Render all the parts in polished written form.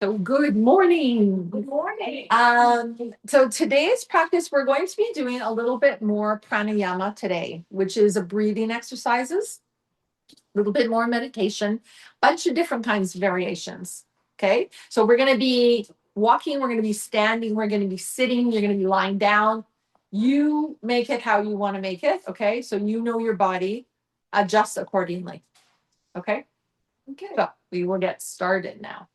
So good morning. Good morning. So today's practice, we're going to be doing a little bit more pranayama today, which is a breathing exercises, a little bit more meditation, bunch of different kinds of variations. Okay. So we're going to be walking, we're going to be standing, we're going to be sitting, you're going to be lying down. You make it how you want to make it. Okay. So you know your body, adjust accordingly. Okay. Okay. So we will get started now.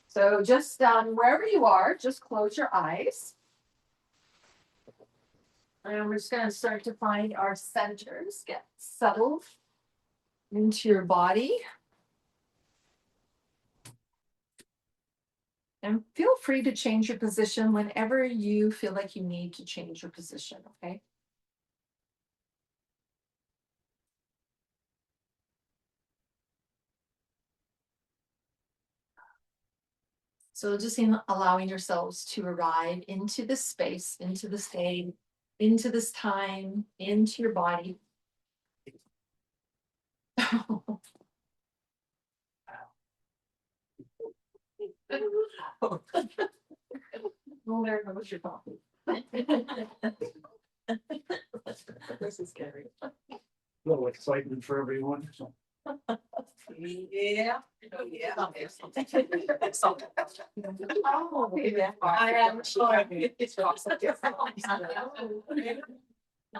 So just wherever you are, just close your eyes. And we're just going to start to find our centers, get settled into your body. And feel free to change your position whenever you feel like you need to change your position, okay? So just allowing yourselves to arrive into this space, into this day, into this time, into your body. Well, there goes your coffee. This is scary. Little excitement for everyone. Yeah. Oh, yeah. Oh, yeah. I am sure.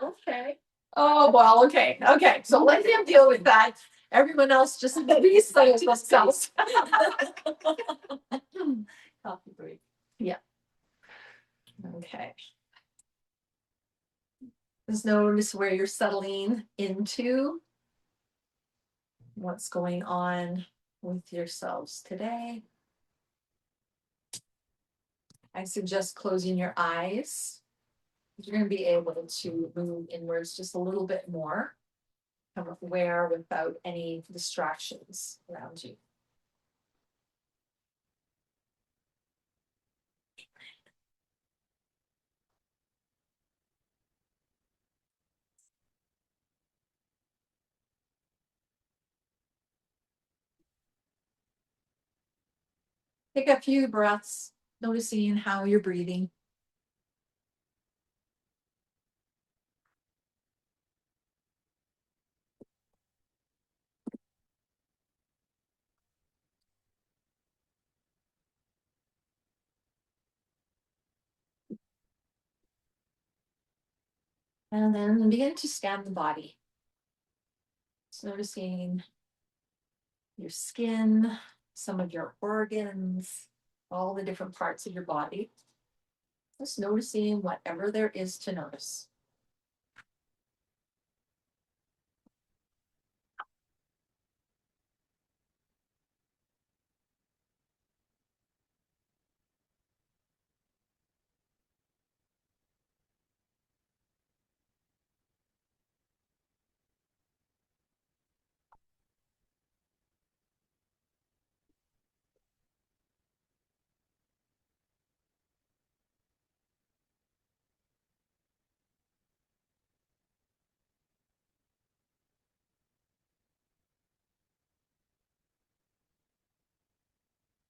Okay. Oh, well, okay, okay, so let him deal with that. Everyone else just resettle themselves. Coffee break. Yeah. Okay. Just notice where you're settling into. What's going on with yourselves today. I suggest closing your eyes. You're going to be able to move inwards just a little bit more, become aware without any distractions around you. Take a few breaths, noticing how you're breathing. And then begin to scan the body. Just noticing your skin, some of your organs, all the different parts of your body. Just noticing whatever there is to notice.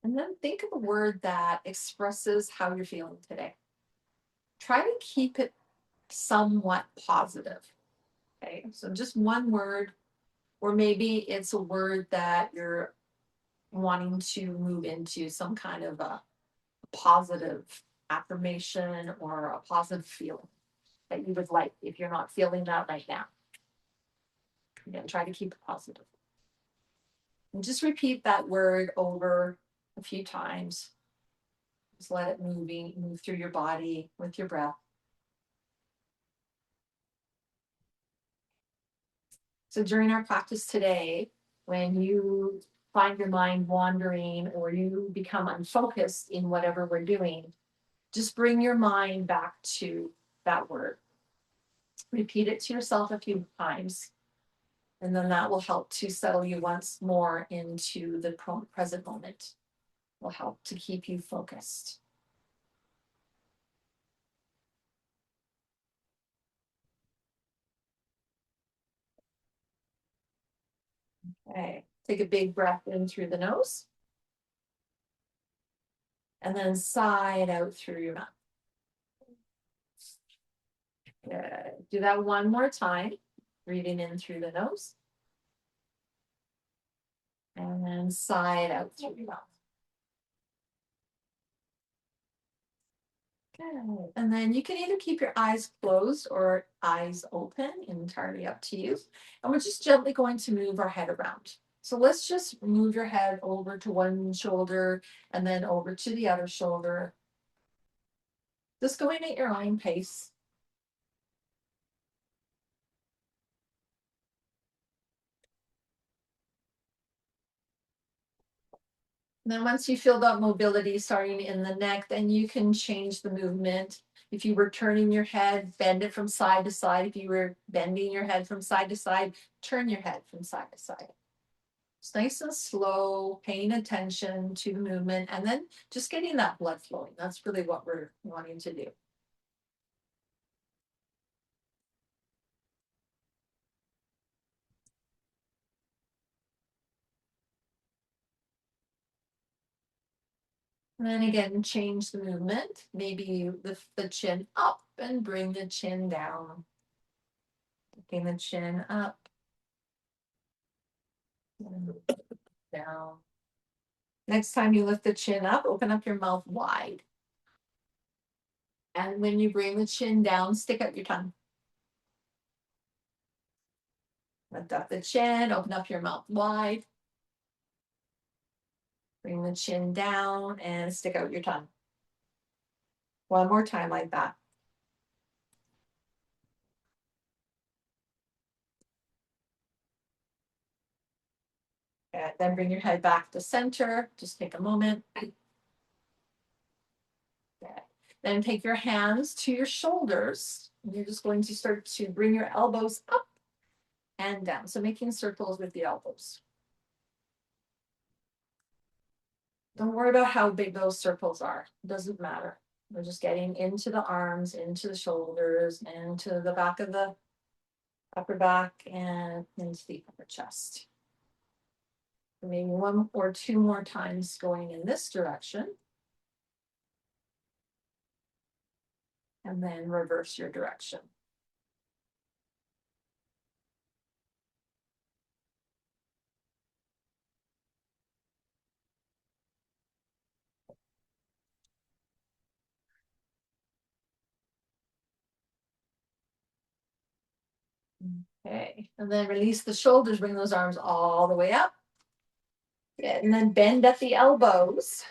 And then think of a word that expresses how you're feeling today. Try to keep it somewhat positive. Okay, so just one word, or maybe it's a word that you're wanting to move into some kind of a positive affirmation or a positive feeling that you would like if you're not feeling that right now. Again, try to keep it positive. And just repeat that word over a few times. Just let it move through your body with your breath. So during our practice today, when you find your mind wandering or you become unfocused in whatever we're doing, just bring your mind back to that word. Repeat it to yourself a few times, and then that will help to settle you once more into the present moment. Will help to keep you focused. Okay, take a big breath in through the nose. And then sigh it out through your mouth. Good. Do that one more time. Breathing in through the nose. And then sigh it out through your mouth. Good. And then you can either keep your eyes closed or eyes open, entirely up to you. And we're just gently going to move our head around. So let's just move your head over to one shoulder and then over to the other shoulder. Just going at your own pace. And then once you feel that mobility starting in the neck, then you can change the movement. If you were turning your head, bend it from side to side. If you were bending your head from side to side, turn your head from side to side. It's nice and slow, paying attention to the movement, and then just getting that blood flowing. That's really what we're wanting to do. And then again, change the movement. Maybe you lift the chin up and bring the chin down. Lifting the chin up. And down. Next time you lift the chin up, open up your mouth wide. And when you bring the chin down, stick out your tongue. Lift up the chin, open up your mouth wide. Bring the chin down and stick out your tongue. One more time like that. And then bring your head back to center. Just take a moment. Okay. Then take your hands to your shoulders. You're just going to start to bring your elbows up and down. So making circles with the elbows. Don't worry about how big those circles are. It doesn't matter. We're just getting into the arms, into the shoulders, into the back of the upper back, and into the upper chest. Maybe one or two more times going in this direction. And then reverse your direction. Okay, and then release the shoulders, bring those arms all the way up. Good. And then bend at the elbows,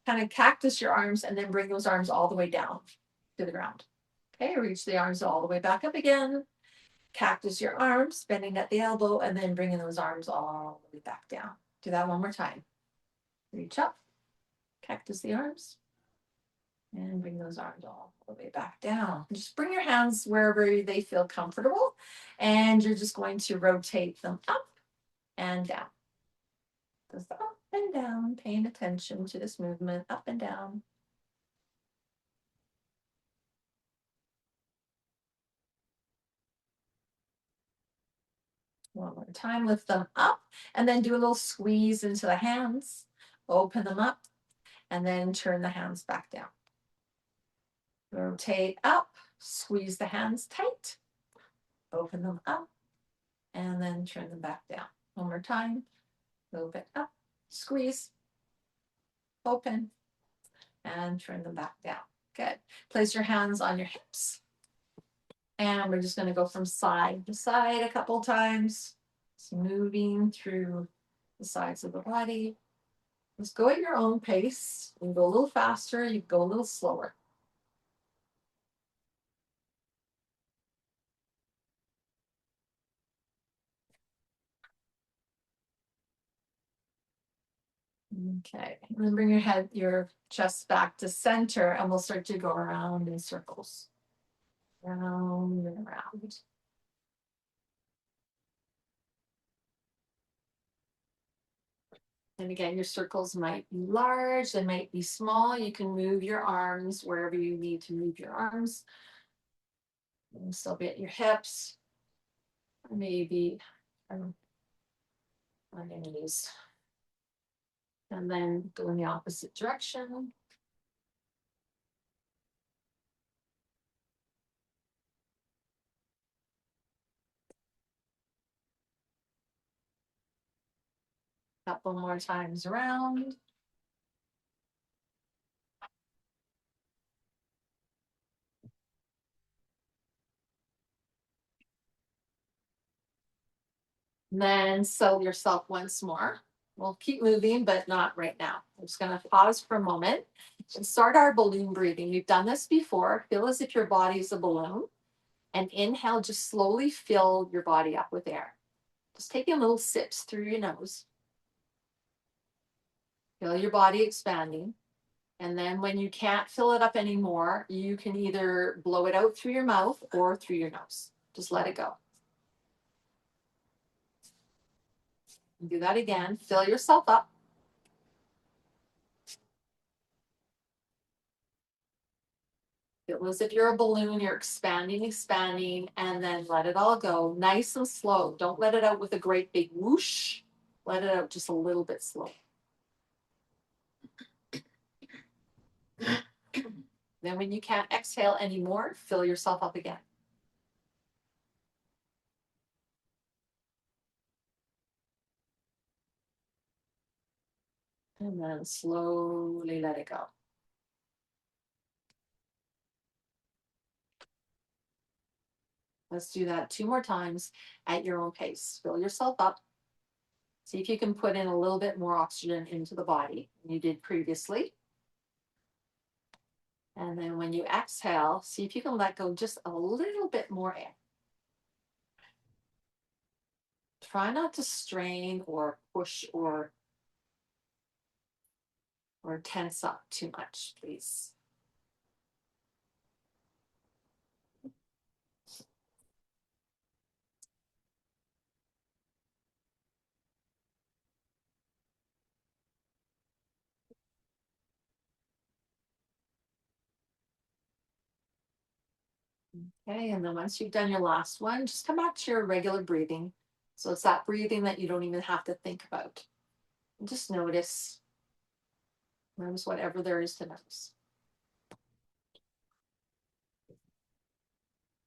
kind of cactus your arms, and then bring those arms all the way down to the ground. Okay, reach the arms all the way back up again. Cactus your arms, bending at the elbow, and then bringing those arms all the way back down. Do that one more time. Reach up, cactus the arms, and bring those arms all the way back down. Just bring your hands wherever they feel comfortable, and you're just going to rotate them up and down. Just up and down, paying attention to this movement, up and down. One more time, lift them up, and then do a little squeeze into the hands. Open them up, and then turn the hands back down. Rotate up, squeeze the hands tight, open them up, and then turn them back down. One more time, open up, squeeze, open, and turn them back down. Good. Place your hands on your hips. And we're just going to go from side to side a couple times. Just moving through the sides of the body. Just go at your own pace. You can go a little faster, you can go a little slower. Okay, and then bring your chest back to center, and we'll start to go around in circles. Round and around. And again, your circles might be large, they might be small. You can move your arms wherever you need to move your arms. And still be at your hips. Or maybe on your knees. And then go in the opposite direction. Couple more times around. Then settle yourself once more. We'll keep moving, but not right now. I'm just gonna pause for a moment and start our balloon breathing. We've done this before. Feel as if your body is a balloon. And inhale, just slowly fill your body up with air. Just taking little sips through your nose. Feel your body expanding. And then when you can't fill it up anymore, you can either blow it out through your mouth or through your nose. Just let it go. Do that again. Fill yourself up. Feel as if you're a balloon, you're expanding, and then let it all go. Nice and slow. Don't let it out with a great big whoosh. Let it out just a little bit slow. Then when you can't exhale anymore, fill yourself up again. And then slowly let it go. Let's do that 2 more times at your own pace. Fill yourself up. See if you can put in a little bit more oxygen into the body than you did previously. And then when you exhale, see if you can let go just a little bit more air. Try not to strain or push or tense up too much, please. Okay, and then once you've done your last one, just come back to your regular breathing. So it's that breathing that you don't even have to think about. And just notice whatever there is to notice.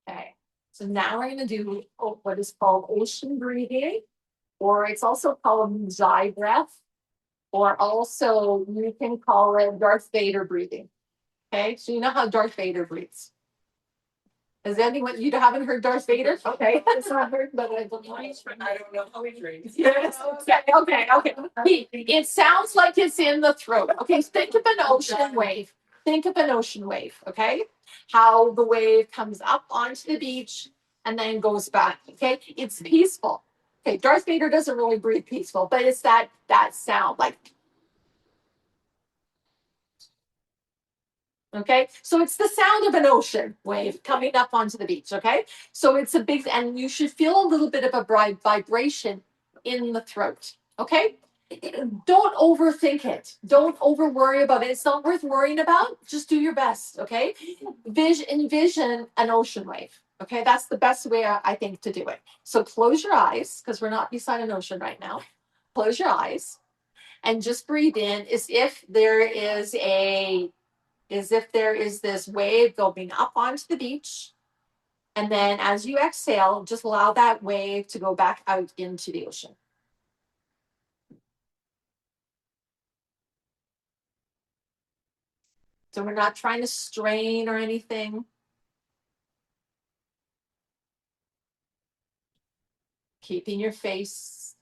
Okay, so now we're going to do what is called ocean breathing, or it's also called Zai breath, or also you can call it Darth Vader breathing. Okay, so you know how Darth Vader breathes. Is anyone, you haven't heard Darth Vader? Okay, it's not heard, but I don't know. I don't know how he drinks. Yes, okay. It sounds like it's in the throat. Okay, think of an ocean wave. Think of an ocean wave, okay? How the wave comes up onto the beach and then goes back, okay? It's peaceful. Okay, Darth Vader doesn't really breathe peaceful, but it's that sound, like, okay? So it's the sound of an ocean wave coming up onto the beach, okay? So it's a big, and you should feel a little bit of a vibration in the throat, okay? Don't overthink it. Don't over worry about it. It's not worth worrying about. Just do your best, okay? Envision an ocean wave, okay? That's the best way I think to do it. So close your eyes, because we're not beside an ocean right now. Close your eyes and just breathe in as if there is this wave going up onto the beach. And then as you exhale, just allow that wave to go back out into the ocean. So we're not trying to strain or anything. Keeping your faces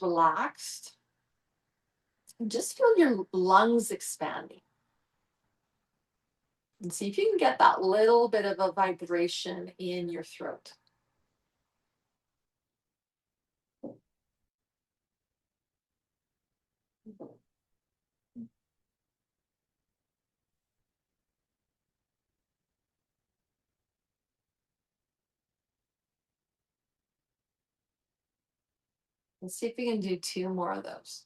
relaxed. And just feel your lungs expanding. And see if you can get that little bit of a vibration in your throat. And see if we can do 2 more of those.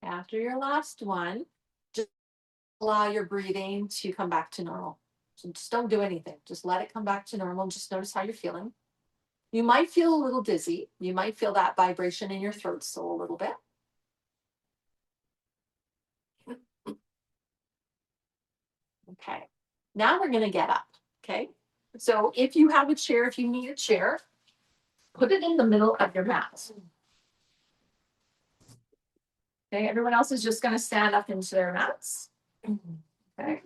After your last one, just allow your breathing to come back to normal. So just don't do anything. Just let it come back to normal. Just notice how you're feeling. You might feel a little dizzy. You might feel that vibration in your throat still a little bit. Okay. Now we're going to get up. Okay. So if you have a chair, if you need a chair, put it in the middle of your mat. Okay. Everyone else is just going to stand up into their mats. Okay.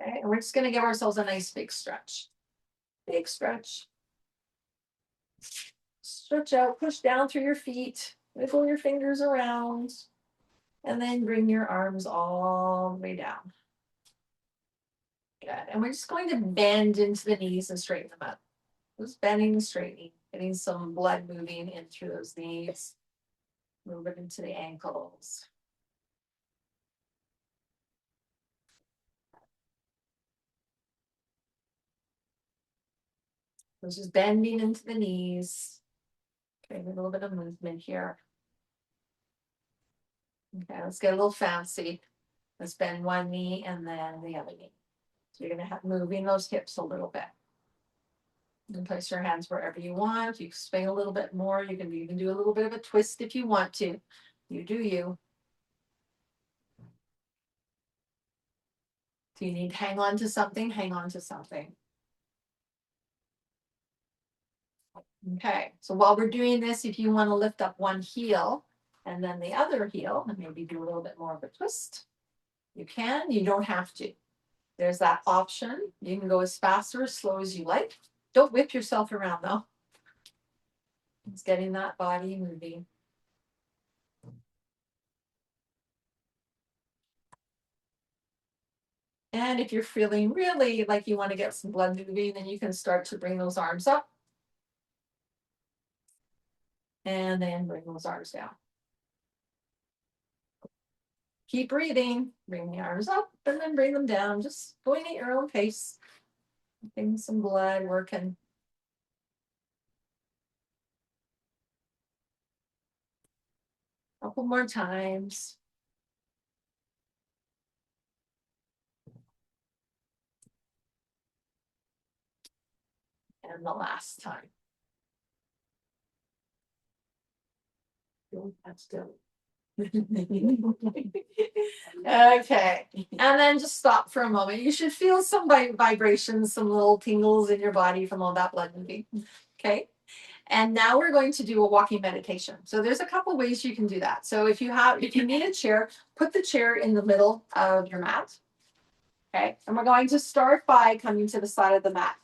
Okay. And we're just going to give ourselves a nice big stretch. Big stretch. Stretch out, push down through your feet, wiggle your fingers around, and then bring your arms all the way down. Good. And we're just going to bend into the knees and straighten them up. Just bending and straightening, getting some blood moving in through those knees. Move it into the ankles. So just bending into the knees. Okay, a little bit of movement here. Okay, let's get a little fancy. Let's bend one knee and then the other knee. So you're going to have moving those hips a little bit. You can place your hands wherever you want. You can swing a little bit more. You can even do a little bit of a twist if you want to. You do you. If you need to hang on to something, hang on to something. Okay, so while we're doing this, if you want to lift up one heel and then the other heel, and maybe do a little bit more of a twist, you can. You don't have to. There's that option. You can go as fast or as slow as you like. Don't whip yourself around though. It's getting that body moving. And if you're feeling really like you want to get some blood moving, then you can start to bring those arms up. And then bring those arms down. Keep breathing. Bring the arms up and then bring them down. Just going at your own pace. Getting some blood working. A couple more times. And the last time. That's good. Okay. And then just stop for a moment. You should feel some vibrations, some little tingles in your body from all that blood moving. Okay. And now we're going to do a walking meditation. So there's a couple ways you can do that. So if you need a chair, put the chair in the middle of your mat. Okay. And we're going to start by coming to the side of the mat.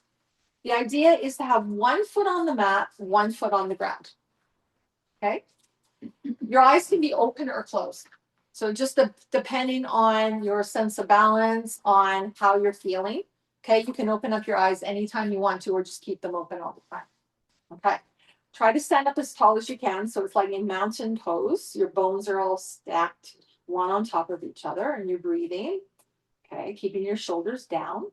The idea is to have 1 foot on the mat, 1 foot on the ground. Okay. Your eyes can be open or closed. So just depending on your sense of balance, on how you're feeling. Okay. You can open up your eyes anytime you want to, or just keep them open all the time. Okay. Try to stand up as tall as you can. So it's like in mountain pose. Your bones are all stacked one on top of each other and you're breathing. Okay. Keeping your shoulders down.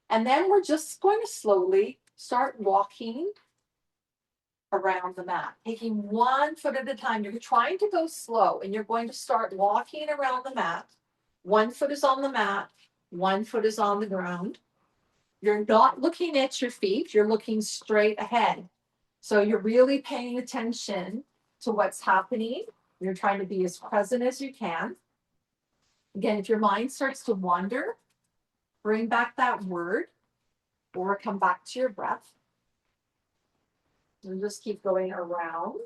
And then we're just going to slowly start walking around the mat, taking 1 foot at a time. You're trying to go slow and you're going to start walking around the mat. 1 foot is on the mat. 1 foot is on the ground. You're not looking at your feet. You're looking straight ahead. So you're really paying attention to what's happening. You're trying to be as present as you can. Again, if your mind starts to wander, bring back that word or come back to your breath. And just keep going around.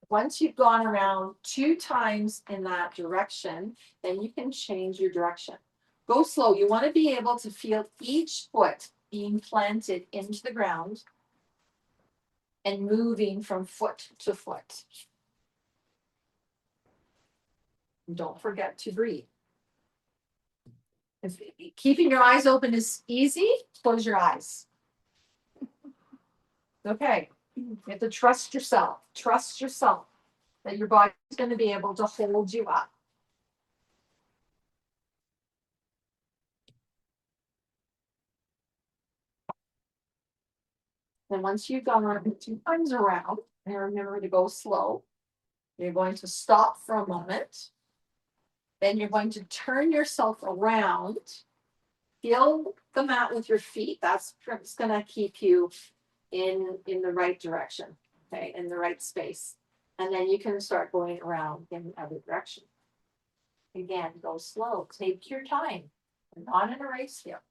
Once you've gone around 2 times in that direction, then you can change your direction. Go slow. You want to be able to feel each foot being planted into the ground and moving from foot to foot. Don't forget to breathe. If keeping your eyes open is easy, close your eyes. Okay. You have to trust yourself. Trust yourself that your body is going to be able to hold you up. Then once you've gone 2 times around, and remember to go slow, you're going to stop for a moment. Then you're going to turn yourself around, feel the mat with your feet. That's going to keep you in the right direction, okay, in the right space. And then you can start going around in the other direction. Again, go slow, take your time. We're not in a race here.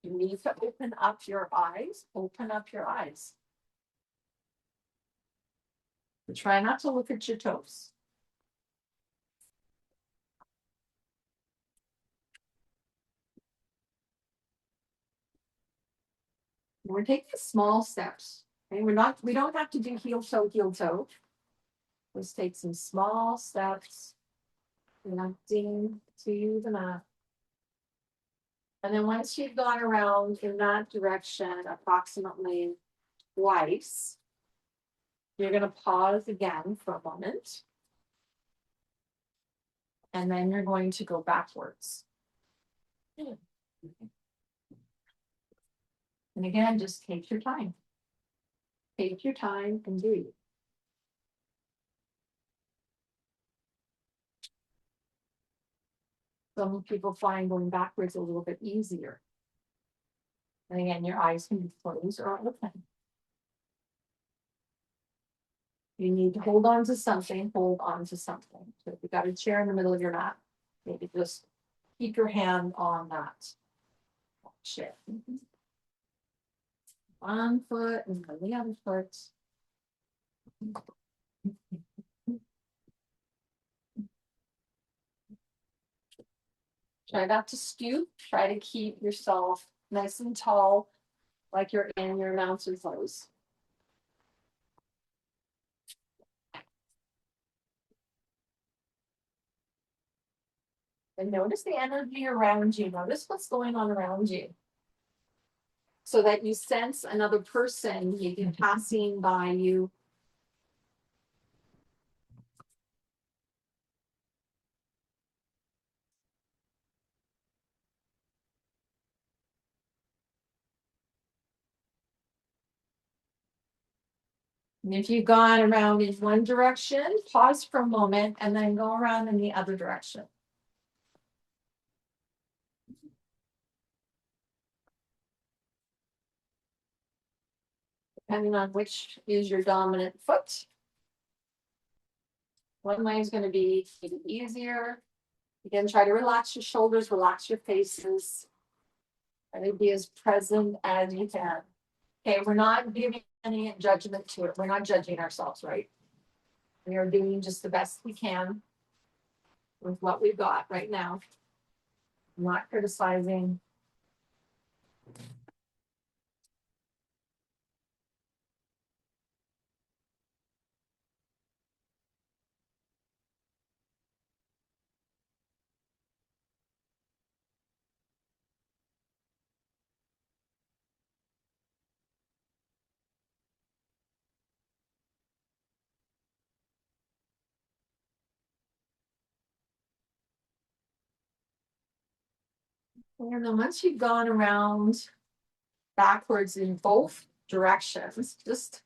You need to open up your eyes, open up your eyes. Try not to look at your toes. We're taking small steps. Okay, we don't have to do heel toe, heel toe. Let's take some small steps, connecting to the mat. And then once you've gone around in that direction approximately twice, you're going to pause again for a moment. And then you're going to go backwards. And again, just take your time. Take your time and do it. Some people find going backwards a little bit easier. And again, your eyes can be closed or open. You need to hold on to something, hold on to something. So if you've got a chair in the middle of your mat, maybe just keep your hand on that chair. One foot and then the other foot. Try not to stoop. Try to keep yourself nice and tall, like you're in your mountain pose. And notice the energy around you. Notice what's going on around you. So that you sense another person maybe passing by you. And if you've gone around in one direction, pause for a moment and then go around in the other direction. Depending on which is your dominant foot. One way is going to be easier. Again, try to relax your shoulders, relax your faces. Try to be as present as you can. Okay, we're not giving any judgment to it. We're not judging ourselves, right? We are doing just the best we can with what we've got right now. I'm not criticizing. And then once you've gone around backwards in both directions, just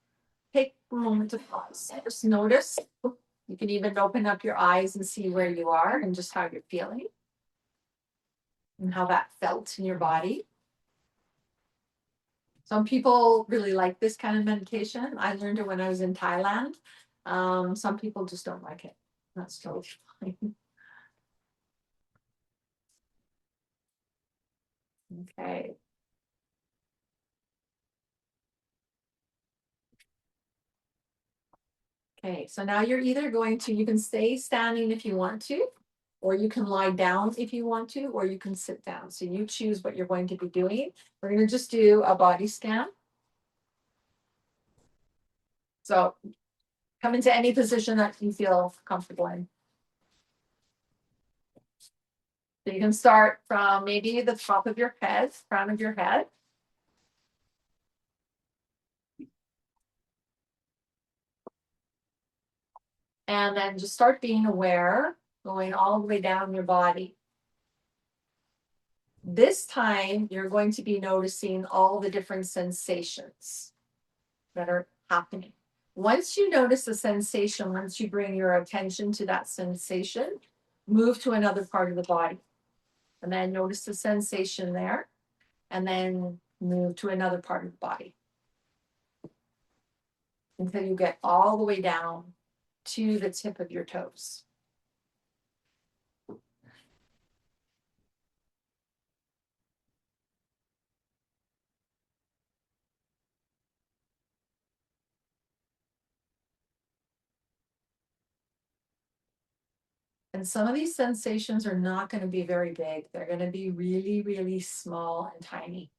take a moment to pause. Just notice. You can even open up your eyes and see where you are and just how you're feeling. And how that felt in your body. Some people really like this kind of meditation. I learned it when I was in Thailand. Some people just don't like it. That's totally fine. Okay. Okay, so now you're either going to, you can stay standing if you want to, or you can lie down if you want to, or you can sit down. So you choose what you're going to be doing. We're going to just do a body scan. So come into any position that you feel comfortable in. So you can start from maybe the top of your head, crown of your head. And then just start being aware, going all the way down your body. This time, you're going to be noticing all the different sensations that are happening. Once you notice the sensation, once you bring your attention to that sensation, move to another part of the body. And then notice the sensation there, and then move to another part of the body. Until you get all the way down to the tip of your toes. And some of these sensations are not going to be very big. They're going to be really, really small and tiny.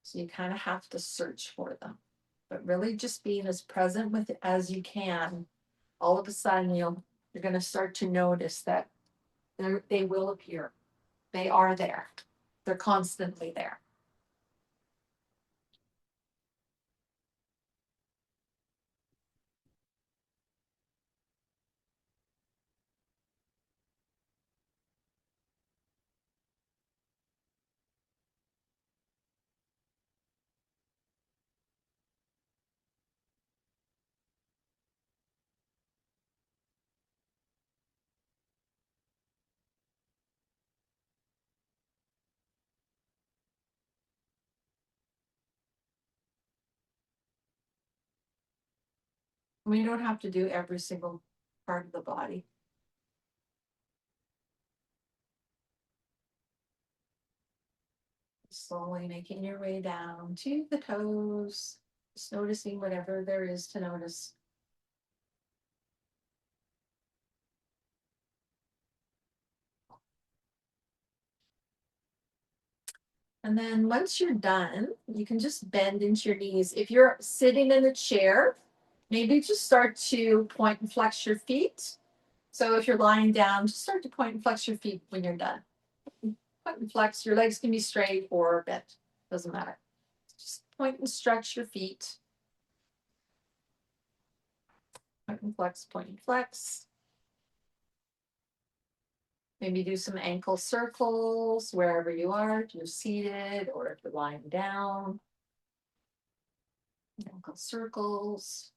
So you kind of have to search for them. But really just being as present with it as you can, all of a sudden you're going to start to notice that they will appear. They are there. They're constantly there. We don't have to do every single part of the body. Slowly making your way down to the toes, just noticing whatever there is to notice. And then once you're done, you can just bend into your knees. If you're sitting in a chair, maybe just start to point and flex your feet. So if you're lying down, just start to point and flex your feet when you're done. Point and flex, your legs can be straight or bent, doesn't matter. Just point and stretch your feet. Point and flex, point and flex. Maybe do some ankle circles wherever you are, if you're seated or if you're lying down. Ankle circles.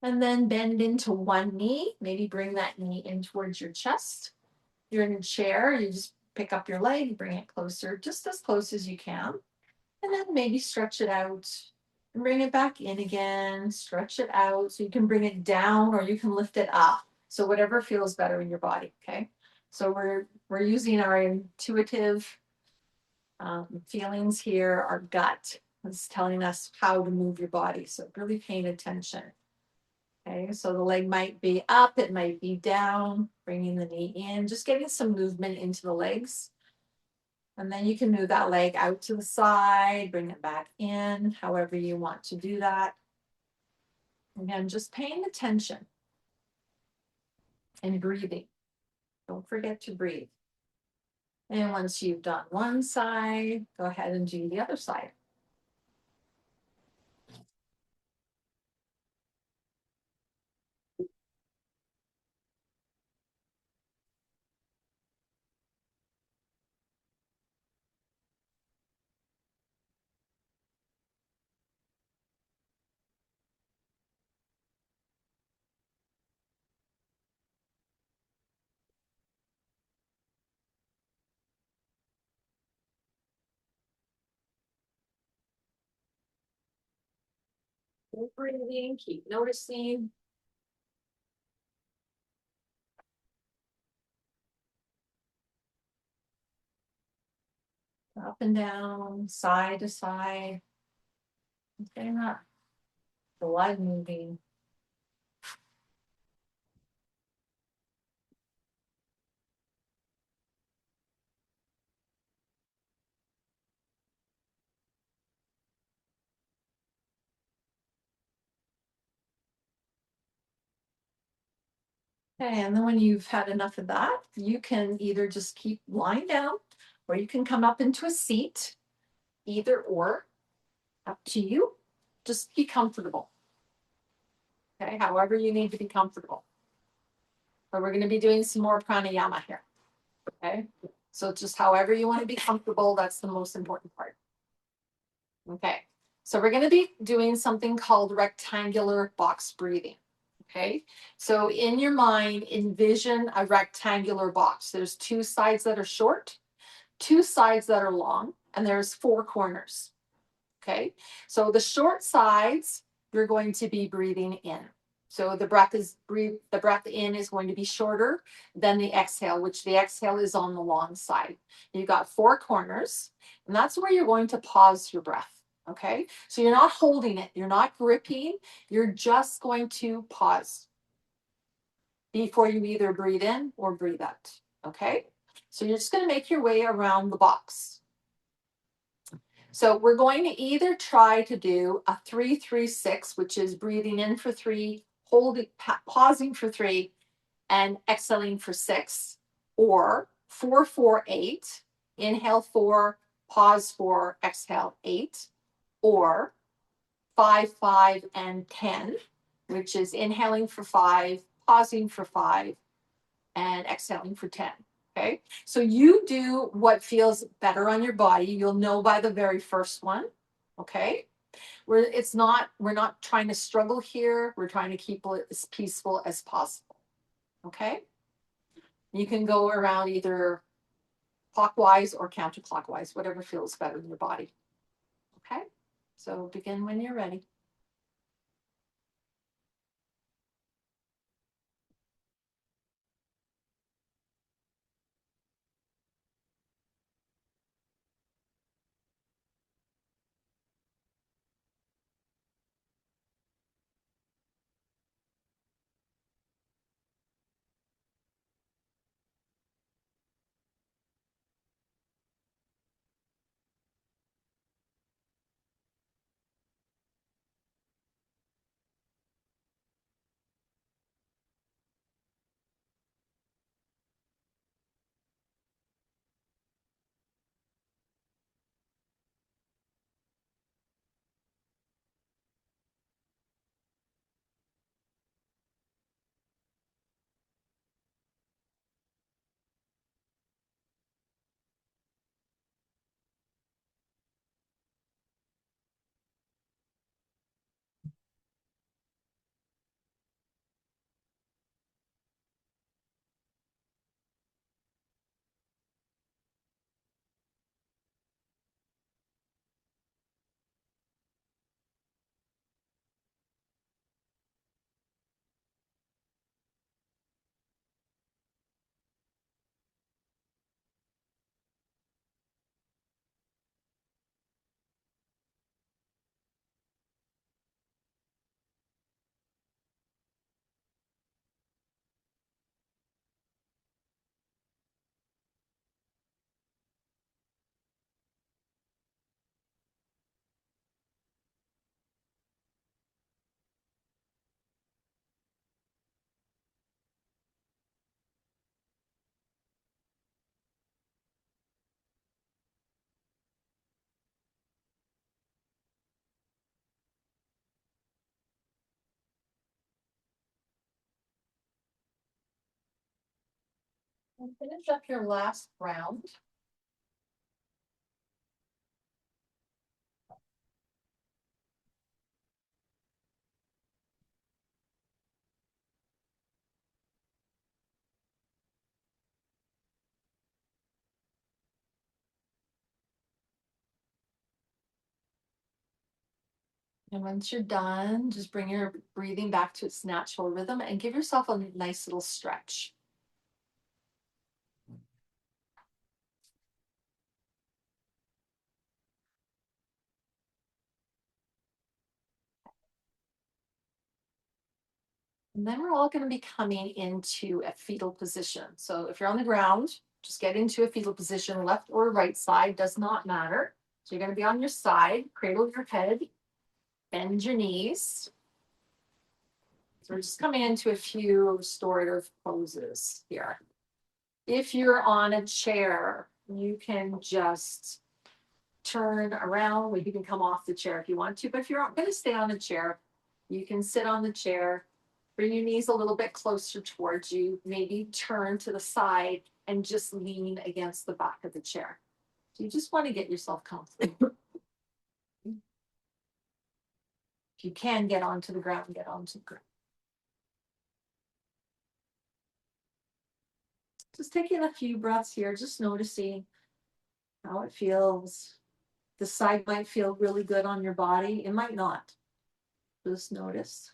And then bend into one knee, maybe bring that knee in towards your chest. You're in a chair, you just pick up your leg, bring it closer, just as close as you can. And then maybe stretch it out and bring it back in again, stretch it out. So you can bring it down or you can lift it up. So whatever feels better in your body, okay? So we're using our intuitive feelings here, our gut is telling us how to move your body. So really paying attention. Okay, so the leg might be up, it might be down, bringing the knee in, just getting some movement into the legs. And then you can move that leg out to the side, bring it back in, however you want to do that. Again, just paying attention and breathing. Don't forget to breathe. And once you've done one side, go ahead and do the other side. Keep breathing, keep noticing. Up and down, side to side. Getting that blood moving. Okay, and then when you've had enough of that, you can either just keep lying down or you can come up into a seat. either or, up to you. Just be comfortable. Okay, however you need to be comfortable. But we're going to be doing some more pranayama here. Okay, so just however you want to be comfortable, that's the most important part. Okay, so we're going to be doing something called rectangular box breathing. Okay, so in your mind, envision a rectangular box. There's two sides that are short, two sides that are long, and there's four corners. Okay, so the short sides, you're going to be breathing in. So the breath in is going to be shorter than the exhale, which the exhale is on the long side. You've got four corners, and that's where you're going to pause your breath. Okay, so you're not holding it, you're not gripping, you're just going to pause before you either breathe in or breathe out. Okay, so you're just going to make your way around the box. So we're going to either try to do a 3-3-6, which is breathing in for 3, holding, pausing for 3, and exhaling for 6, or 4-4-8, inhale 4, pause 4, exhale 8, or 5-5-10, which is inhaling for 5, pausing for 5, and exhaling for 10. Okay, so you do what feels better on your body. You'll know by the very first one. Okay, we're not trying to struggle here. We're trying to keep it as peaceful as possible. Okay, you can go around either clockwise or counterclockwise, whatever feels better in your body. Okay, so begin when you're ready. And finish up your last round. And once you're done, just bring your breathing back to its natural rhythm and give yourself a nice little stretch. And then we're all going to be coming into a fetal position. So if you're on the ground, just get into a fetal position, left or right side, does not matter. So you're going to be on your side, cradle your head, bend your knees. So we're just coming into a few restorative poses here. If you're on a chair, you can just turn around. We can come off the chair if you want to, but if you're going to stay on the chair, you can sit on the chair, bring your knees a little bit closer towards you, maybe turn to the side and just lean against the back of the chair. So you just want to get yourself comfortable. If you can get onto the ground, get onto the ground. Just taking a few breaths here, just noticing how it feels. The side might feel really good on your body. It might not. Just notice.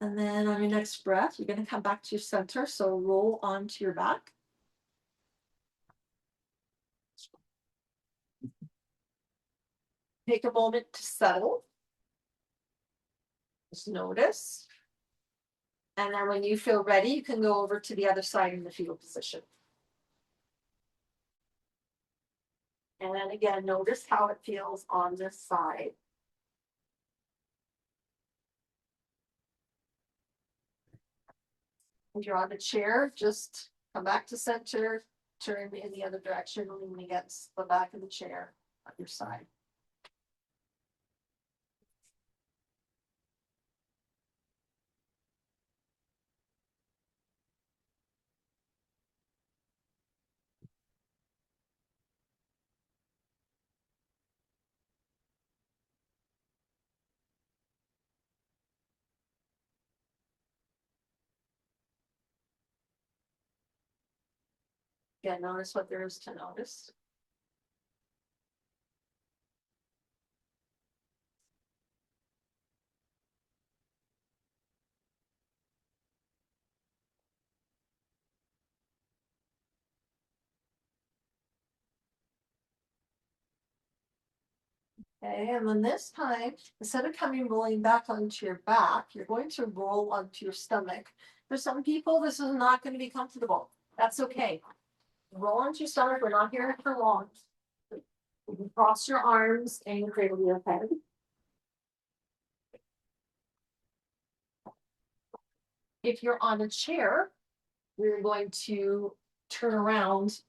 And then on your next breath, you're going to come back to your center. So roll onto your back. Take a moment to settle. Just notice. And then when you feel ready, you can go over to the other side in the fetal position. And then again, notice how it feels on this side. If you're on the chair, just come back to center, turn in the other direction, lean against the back of the chair on your side. Yeah, notice what there is to notice. Okay, and then this time, instead of coming rolling back onto your back, you're going to roll onto your stomach. For some people, this is not going to be comfortable. That's okay. Roll onto your stomach. We're not here for long. You can cross your arms and cradle your head. If you're on a chair, we're going to turn around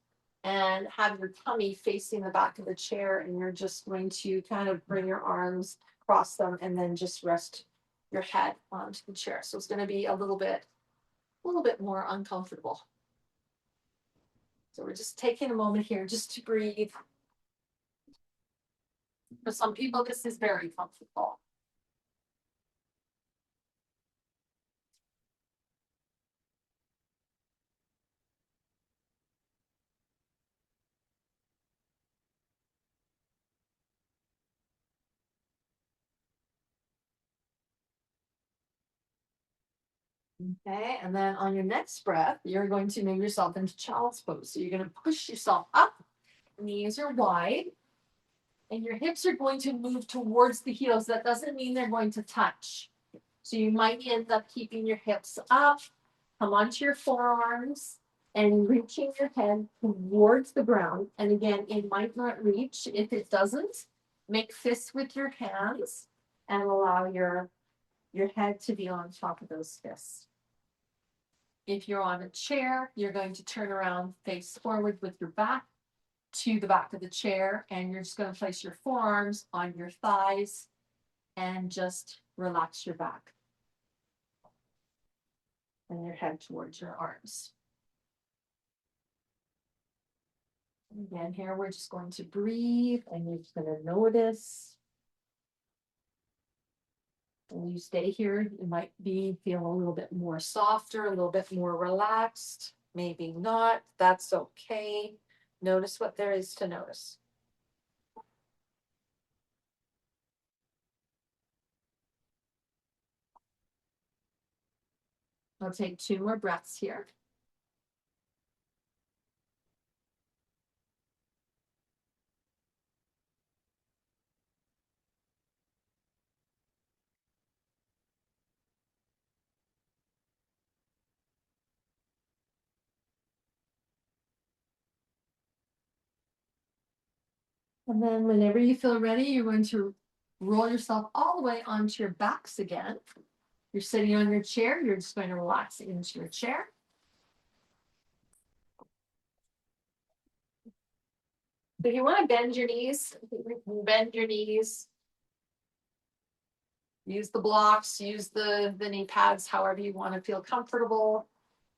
and have your tummy facing the back of the chair, and you're just going to kind of bring your arms, cross them, and then just rest your head onto the chair. So it's going to be a little bit more uncomfortable. So we're just taking a moment here just to breathe. For some people, this is very comfortable. Okay, and then on your next breath, you're going to move yourself into child's pose. So you're going to push yourself up, knees are wide, and your hips are going to move towards the heels. That doesn't mean they're going to touch. So you might end up keeping your hips up, come onto your forearms, and reaching your head towards the ground. And again, it might not reach. If it doesn't, make fists with your hands and allow your head to be on top of those fists. If you're on a chair, you're going to turn around, face forward with your back to the back of the chair, and you're just going to place your forearms on your thighs and just relax your back and your head towards your arms. Again, here we're just going to breathe, and you're just going to notice. When you stay here, you might feel a little bit more softer, a little bit more relaxed, maybe not. That's okay. Notice what there is to notice. I'll take 2 more breaths here. And then whenever you feel ready, you're going to roll yourself all the way onto your backs again. You're sitting on your chair, you're just going to relax into your chair. So if you want to bend your knees, bend your knees. Use the blocks, use the knee pads, however you want to feel comfortable,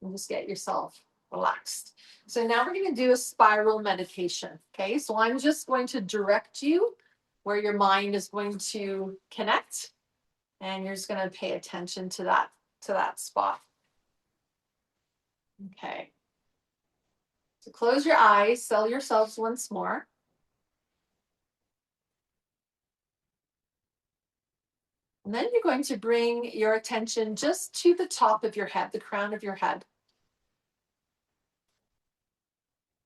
and just get yourself relaxed. So now we're going to do a spiral meditation. Okay, so I'm just going to direct you where your mind is going to connect, and you're just going to pay attention to that spot. Okay. So close your eyes, settle yourselves once more. And then you're going to bring your attention just to the top of your head, the crown of your head.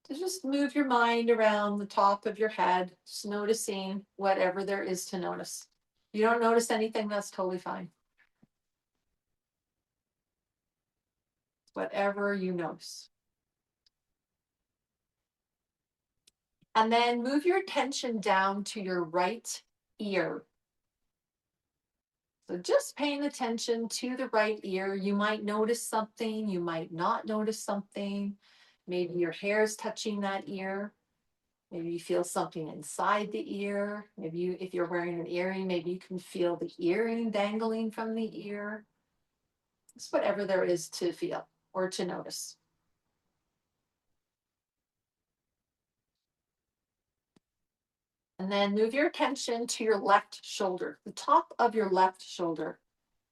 To just move your mind around the top of your head, just noticing whatever there is to notice. If you don't notice anything, that's totally fine. Whatever you notice. And then move your attention down to your right ear. So just paying attention to the right ear. You might notice something, you might not notice something. Maybe your hair is touching that ear. Maybe you feel something inside the ear. Maybe if you're wearing an earring, maybe you can feel the earring dangling from the ear. It's whatever there is to feel or to notice. And then move your attention to your left shoulder, the top of your left shoulder.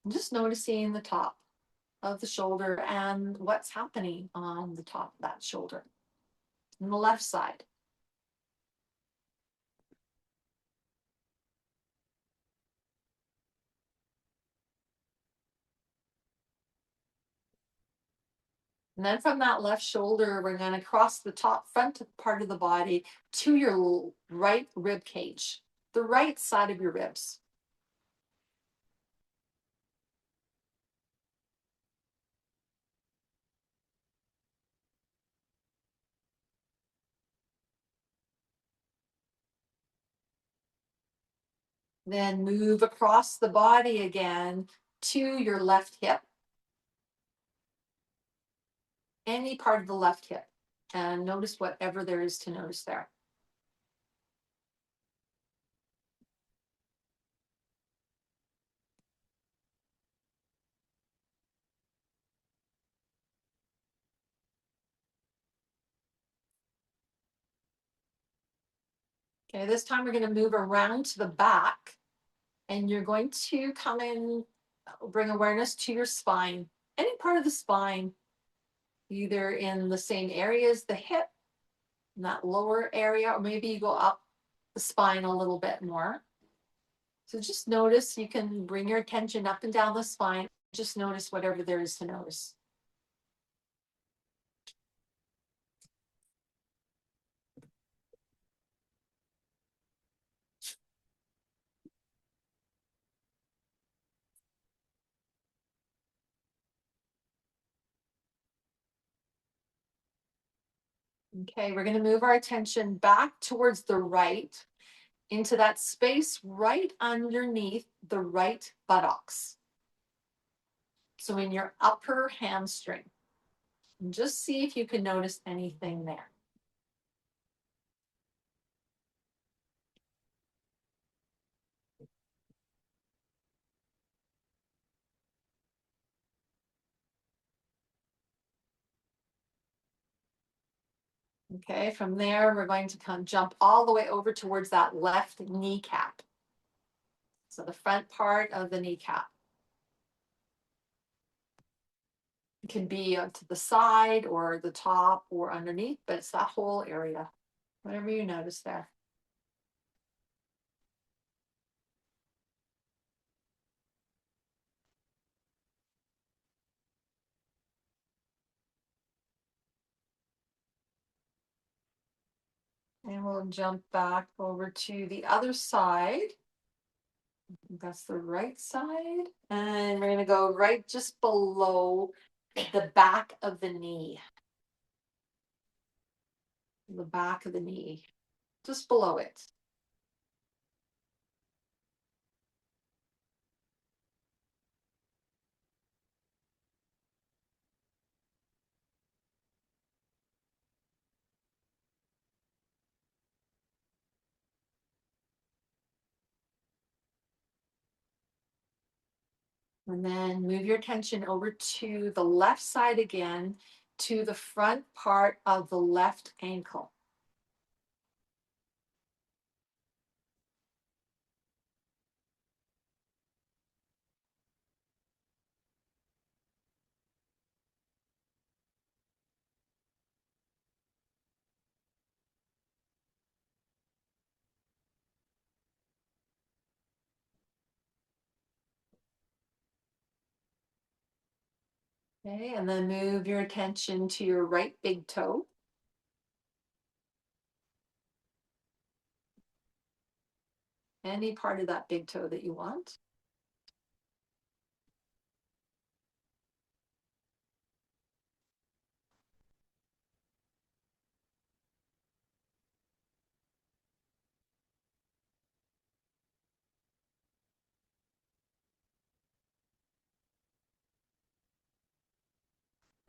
And just noticing the top of the shoulder and what's happening on the top of that shoulder. On the left side. And then from that left shoulder, we're going to cross the top front part of the body to your right rib cage, the right side of your ribs. Then move across the body again to your left hip. Any part of the left hip. And notice whatever there is to notice there. Okay, this time we're going to move around to the back. And you're going to come in, bring awareness to your spine. Any part of the spine, either in the same area as the hip, in that lower area, or maybe you go up the spine a little bit more. So just notice, you can bring your attention up and down the spine. Just notice whatever there is to notice. Okay, we're going to move our attention back towards the right, into that space right underneath the right buttocks. So in your upper hamstring. And just see if you can notice anything there. Okay, from there, we're going to jump all the way over towards that left kneecap. So the front part of the kneecap. It can be to the side or the top or underneath, but it's that whole area. Whatever you notice there. And we'll jump back over to the other side. That's the right side. And we're going to go right just below the back of the knee. The back of the knee. Just below it. And then move your attention over to the left side again, to the front part of the left ankle. Okay, and then move your attention to your right big toe. Any part of that big toe that you want.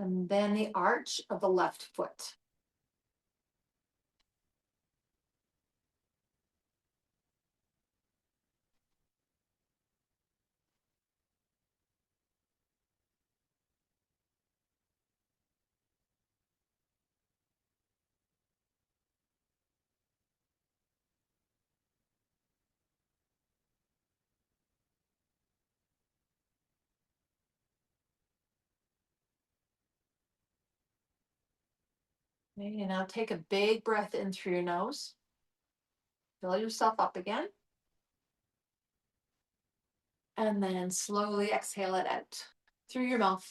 And then the arch of the left foot. Okay, and now take a big breath in through your nose. Fill yourself up again. And then slowly exhale it out through your mouth.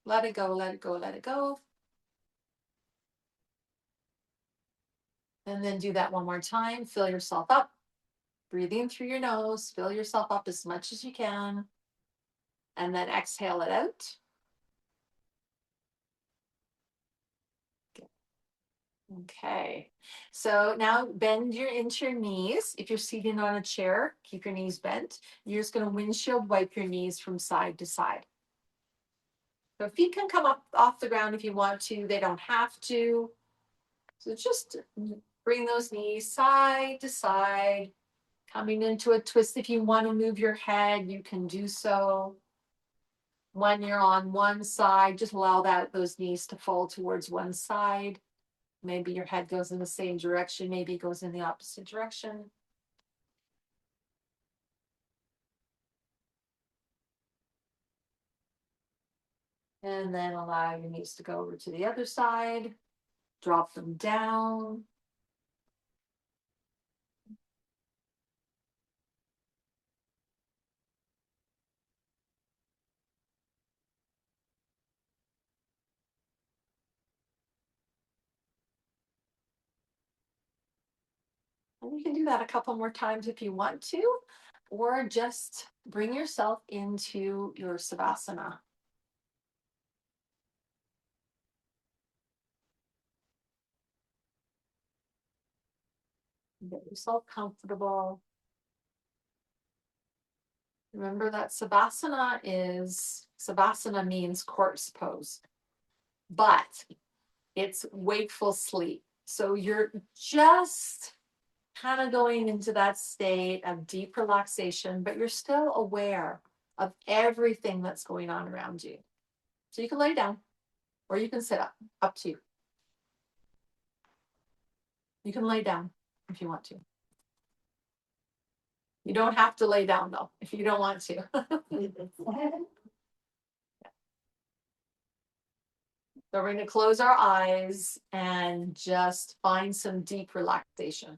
Let it go, let it go, let it go. And then do that one more time. Fill yourself up. Breathe in through your nose. Fill yourself up as much as you can. And then exhale it out. Okay, so now bend into your knees. If you're seated on a chair, keep your knees bent. You're just going to windshield wipe your knees from side to side. So feet can come up off the ground if you want to. They don't have to. So just bring those knees side to side, coming into a twist. If you want to move your head, you can do so. When you're on one side, just allow those knees to fall towards one side. Maybe your head goes in the same direction, maybe it goes in the opposite direction. And then allow your knees to go over to the other side. Drop them down. And you can do that a couple more times if you want to, or just bring yourself into your Savasana. Get yourself comfortable. Remember that Savasana means corpse pose, but it's wakeful sleep. So you're just kind of going into that state of deep relaxation, but you're still aware of everything that's going on around you. So you can lay down or you can sit up to you. You can lay down if you want to. You don't have to lay down though, if you don't want to. So we're going to close our eyes and just find some deep relaxation.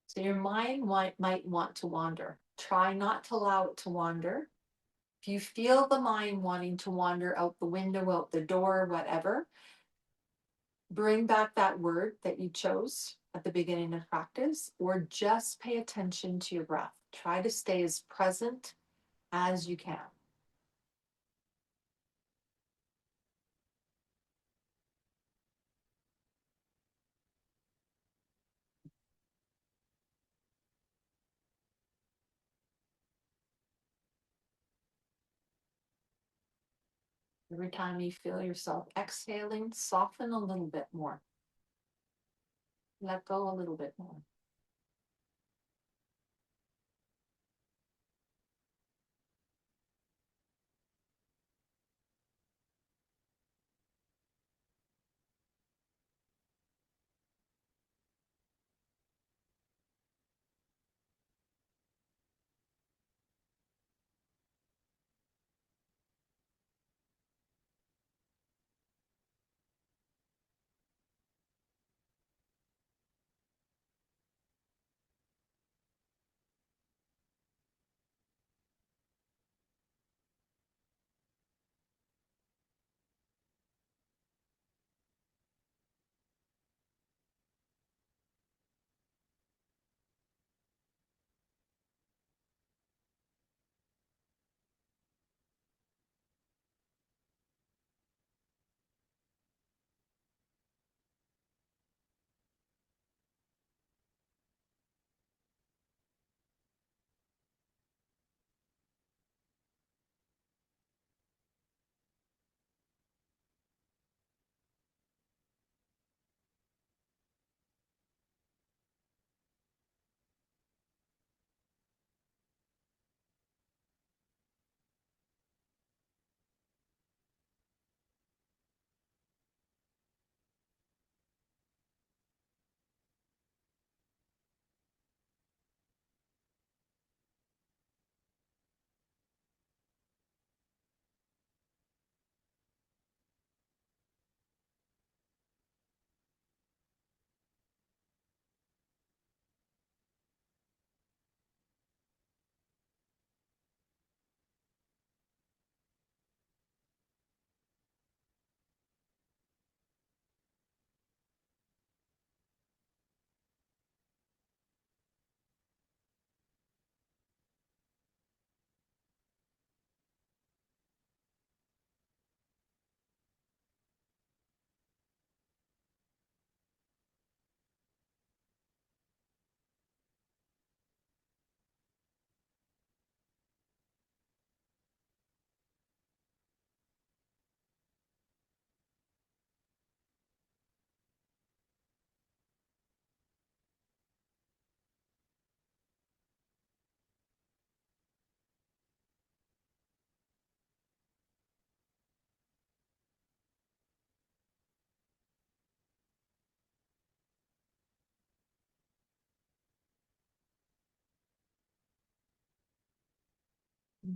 So your mind might want to wander. Try not to allow it to wander. If you feel the mind wanting to wander out the window, out the door, whatever, bring back that word that you chose at the beginning of practice, or just pay attention to your breath. Try to stay as present as you can. Every time you feel yourself exhaling, soften a little bit more. Let go a little bit more.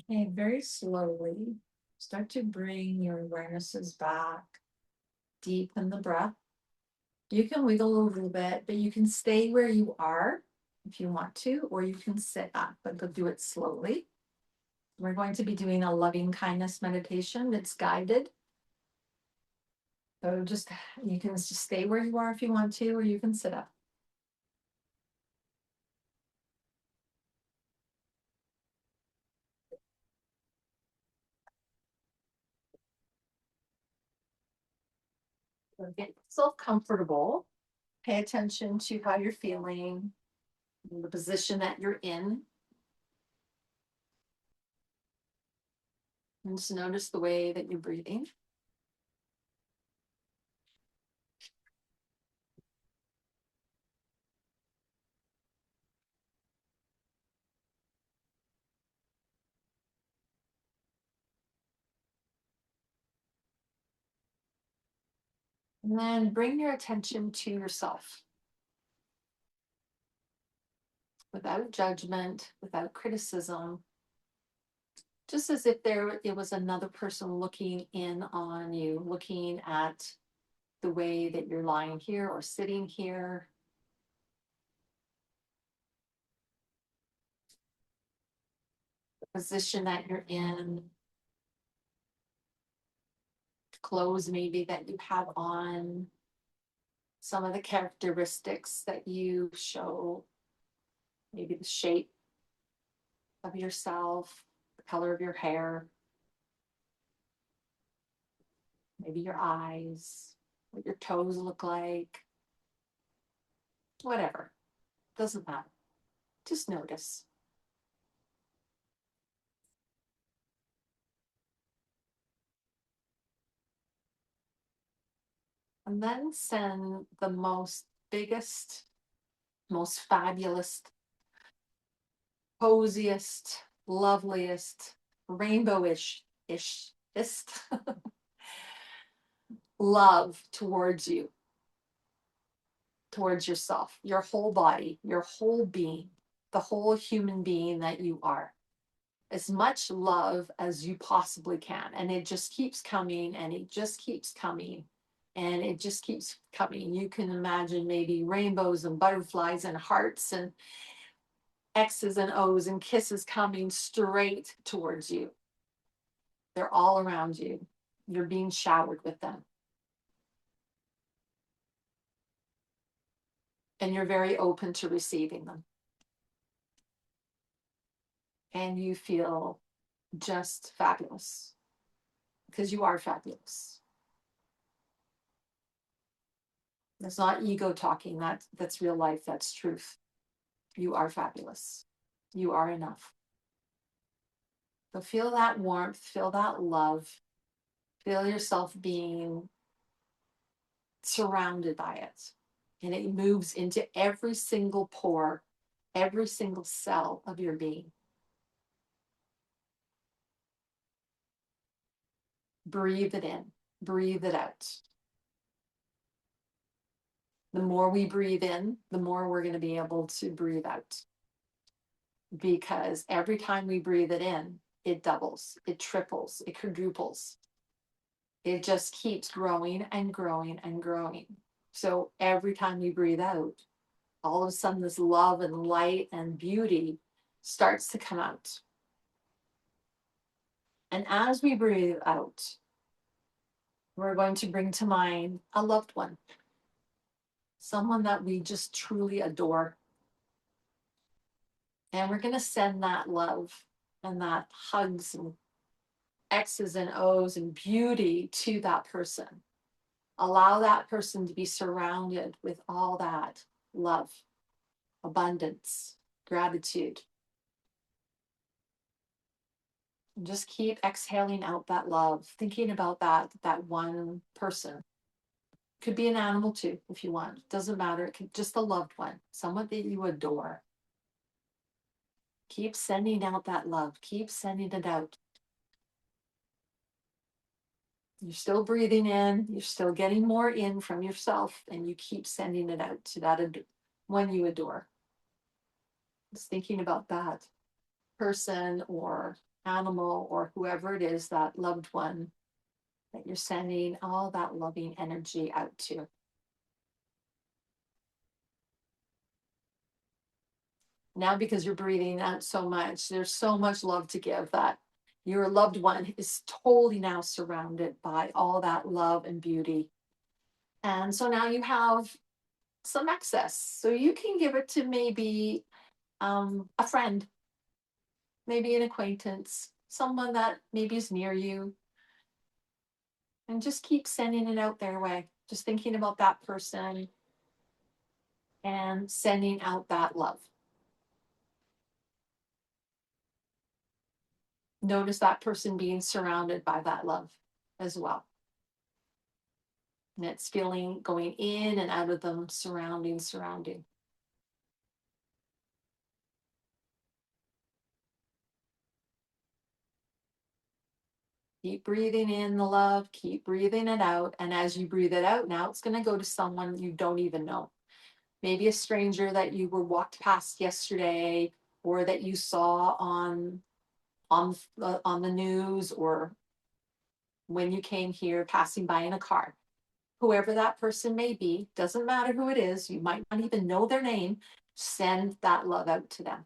Okay, very slowly, start to bring your awarenesses back. Deepen the breath. You can wiggle a little bit, but you can stay where you are if you want to, or you can sit up, but go do it slowly. We're going to be doing a loving kindness meditation that's guided. So just, you can just stay where you are if you want to, or you can sit up. So get yourself comfortable. Pay attention to how you're feeling, the position that you're in. And just notice the way that you're breathing. And then bring your attention to yourself without judgment, without criticism, just as if it was another person looking in on you, looking at the way that you're lying here or sitting here. The position that you're in, clothes maybe that you have on, some of the characteristics that you show, maybe the shape of yourself, the color of your hair, maybe your eyes, what your toes look like, whatever, doesn't matter. Just notice. And then send the biggest, most fabulous, coziest, loveliest, rainbowish-ishest love towards you, towards yourself, your whole body, your whole being, the whole human being that you are. As much love as you possibly can. And it just keeps coming and it just keeps coming and it just keeps coming. You can imagine maybe rainbows and butterflies and hearts and X's and O's and kisses coming straight towards you. They're all around you. You're being showered with them. And you're very open to receiving them. And you feel just fabulous because you are fabulous. That's not ego talking. That's real life. That's truth. You are fabulous. You are enough. So feel that warmth, feel that love, feel yourself being surrounded by it. And it moves into every single pore, every single cell of your being. Breathe it in, breathe it out. The more we breathe in, the more we're going to be able to breathe out. Because every time we breathe it in, it doubles, it triples, it quadruples. It just keeps growing and growing and growing. So every time we breathe out, all of a sudden this love and light and beauty starts to come out. And as we breathe out, we're going to bring to mind a loved one, someone that we just truly adore. And we're going to send that love and that hugs and X's and O's and beauty to that person. Allow that person to be surrounded with all that love, abundance, gratitude. And just keep exhaling out that love, thinking about that one person. Could be an animal too, if you want. Doesn't matter. It could just a loved one, someone that you adore. Keep sending out that love. Keep sending it out. You're still breathing in. You're still getting more in from yourself, and you keep sending it out to that one you adore. Just thinking about that person or animal or whoever it is, that loved one that you're sending all that loving energy out to. Now, because you're breathing out so much, there's so much love to give that your loved one is totally now surrounded by all that love and beauty. And so now you have some excess. So you can give it to maybe a friend, maybe an acquaintance, someone that maybe is near you. And just keep sending it out their way. Just thinking about that person and sending out that love. Notice that person being surrounded by that love as well. And it's feeling going in and out of them, surrounding. Keep breathing in the love, keep breathing it out. And as you breathe it out, now it's going to go to someone you don't even know. Maybe a stranger that you were walked past yesterday, or that you saw on the news, or when you came here passing by in a car. Whoever that person may be, doesn't matter who it is, you might not even know their name, send that love out to them.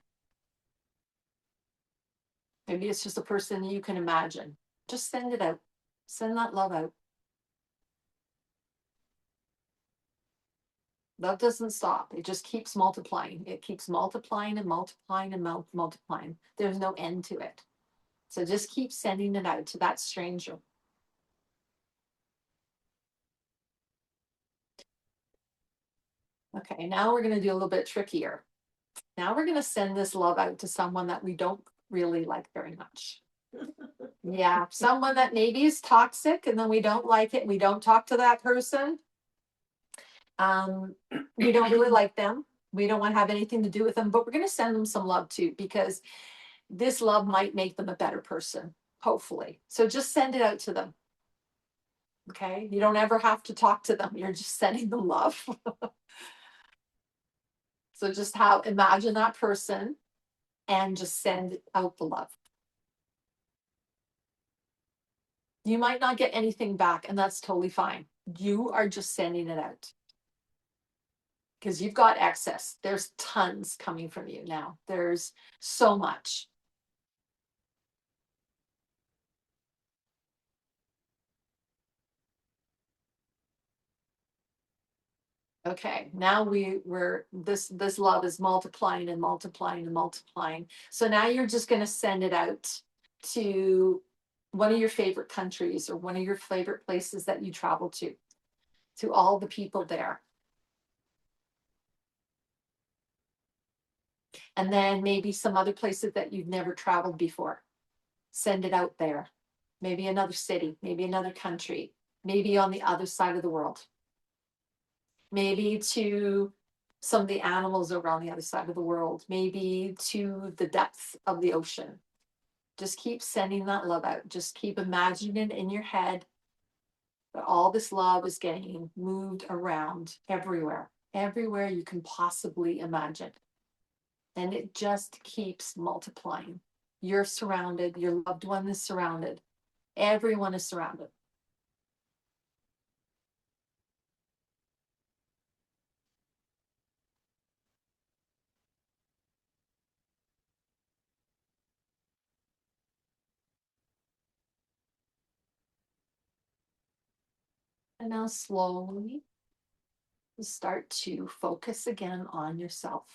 Maybe it's just a person you can imagine. Just send it out. Send that love out. Love doesn't stop. It just keeps multiplying. It keeps multiplying and multiplying and multiplying. There's no end to it. So just keep sending it out to that stranger. Okay, now we're going to do a little bit trickier. Now we're going to send this love out to someone that we don't really like very much. Yeah, someone that maybe is toxic and then we don't like it. We don't talk to that person. We don't really like them. We don't want to have anything to do with them, but we're going to send them some love too, because this love might make them a better person, hopefully. So just send it out to them. Okay. You don't ever have to talk to them. You're just sending them love. So just imagine that person and just send out the love. You might not get anything back, and that's totally fine. You are just sending it out. Because you've got excess. There's tons coming from you now. There's so much. Okay, now we're this love is multiplying and multiplying and multiplying. So now you're just going to send it out to one of your favorite countries or one of your favorite places that you travel to all the people there. And then maybe some other places that you've never traveled before. Send it out there. Maybe another city, maybe another country, maybe on the other side of the world. Maybe to some of the animals around the other side of the world, maybe to the depths of the ocean. Just keep sending that love out. Just keep imagining in your head that all this love is getting moved around everywhere, everywhere you can possibly imagine. And it just keeps multiplying. You're surrounded, your loved one is surrounded, everyone is surrounded. And now slowly start to focus again on yourself.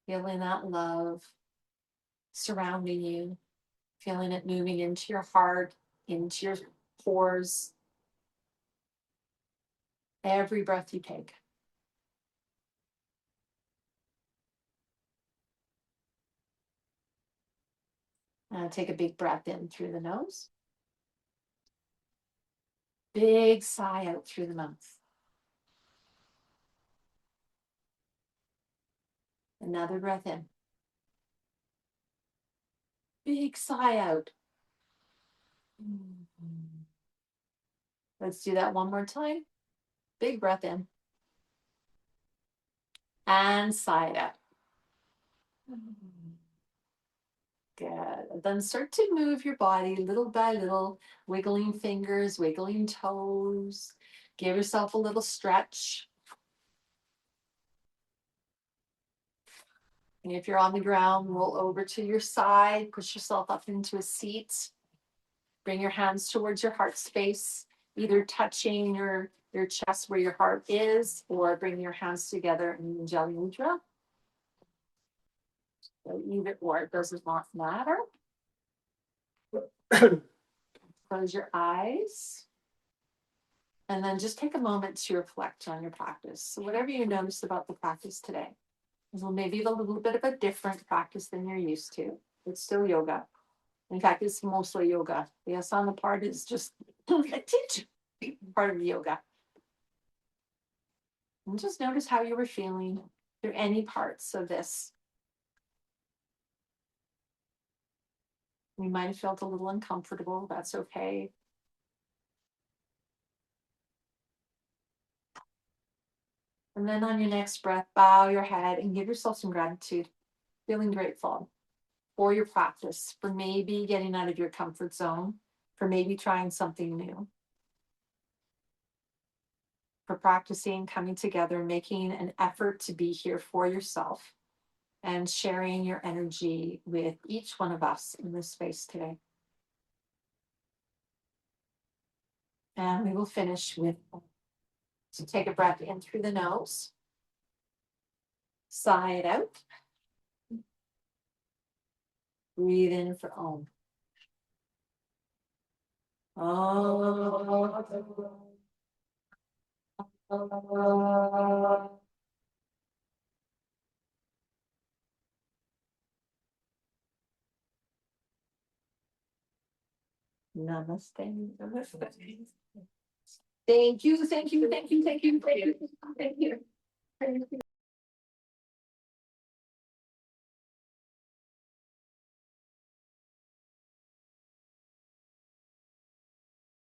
Feeling that love surrounding you, feeling it moving into your heart, into your pores, every breath you take. Take a big breath in through the nose. Big sigh out through the mouth. Another breath in. Big sigh out. Let's do that one more time. Big breath in. And sigh it out. Good. Then start to move your body little by little, wiggling fingers, wiggling toes. Give yourself a little stretch. And if you're on the ground, roll over to your side, push yourself up into a seat. Bring your hands towards your heart space, either touching your chest where your heart is, or bring your hands together in Anjali Mudra. So either or, it does not matter. Close your eyes. And then just take a moment to reflect on your practice. So whatever you noticed about the practice today. Well, maybe a little bit of a different practice than you're used to. It's still yoga. In fact, it's mostly yoga. The asana part is just a teach part of yoga. And just notice how you were feeling through any parts of this. You might have felt a little uncomfortable. That's okay. And then on your next breath, bow your head and give yourself some gratitude, feeling grateful for your practice, for maybe getting out of your comfort zone, for maybe trying something new, for practicing, coming together, making an effort to be here for yourself and sharing your energy with each one of us in this space today. And we will finish with, so take a breath in through the nose, sigh it out, breathe in for Om. Namaste. Namaste. Thank you, thank you, thank you, thank you, thank you, thank you. Thank you.